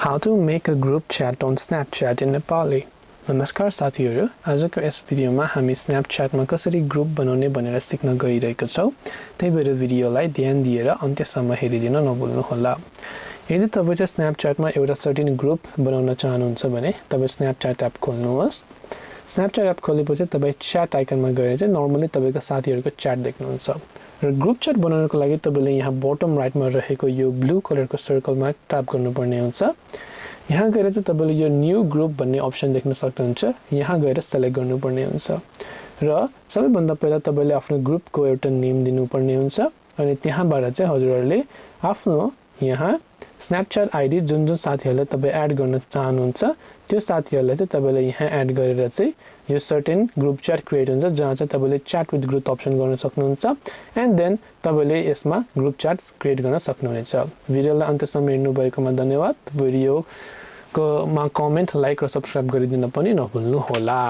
How to make a group chat on Snapchat in Nepali. नमस्कार साथीहरु, आजको यस भिडियोमा हामी स्न्यापच्याटमा कसरी ग्रुप बनाउने भनेर सिक्न गइरहेका छौं। त्यही भएर भिडियोलाई ध्यान दिएर अन्त्यसम्म हेरिदिन नभुल्नु होला। यदि तपाई चाहिँ स्न्यापच्याटमा एउटा सर्टेन ग्रुप बनाउन चाहनुहुन्छ भने तपाई स्न्यापच्याट एप खोल्नुहोस्। स्न्यापच्याट एप खोलेपछि तपाई च्याट आइकनमा गएर चाहिँ नर्मली तपाईको साथीहरुको च्याट देख्नुहुन्छ। र ग्रुप च्याट बनाउनको लागि तपाईले यहाँ बटम राइटमा रहेको यो ब्लू कलरको सर्कलमा ट्याप गर्नुपर्ने हुन्छ। यहाँ गएर चाहिँ तपाईले यो न्यू ग्रुप भन्ने अप्सन देख्न सक्नुहुन्छ। यहाँ गएर सेलेक्ट गर्नुपर्ने हुन्छ र सबैभन्दा पहिला तपाईले आफ्नो ग्रुपको एउटा नेम दिनुपर्ने हुन्छ अनि त्यहाँबाट चाहिँ हजुरहरुले आफ्नो यहाँ स्न्यापच्याट आइडी जुन साथीहरुलाई तपाई एड गर्न चाहनुहुन्छ त्यो साथीहरुलाई चाहिँ तपाईले यहाँ एड गरेर चाहिँ यो सर्टेन ग्रुप च्याट क्रिएट हुन्छ जहाँ चाहिँ तपाईले च्याट विथ ग्रुप अप्सन गर्न सक्नुहुन्छ एन्ड देन तपाईले यसमा ग्रुप च्याट क्रिएट गर्न सक्नुहुनेछ। भिडियोलाई अन्त्यसम्म हेर्नु भएकोमा धन्यवाद। भिडियोको मा कमेन्ट, लाइक र सब्स्क्राइब गरिदिन पनि नभुल्नु होला।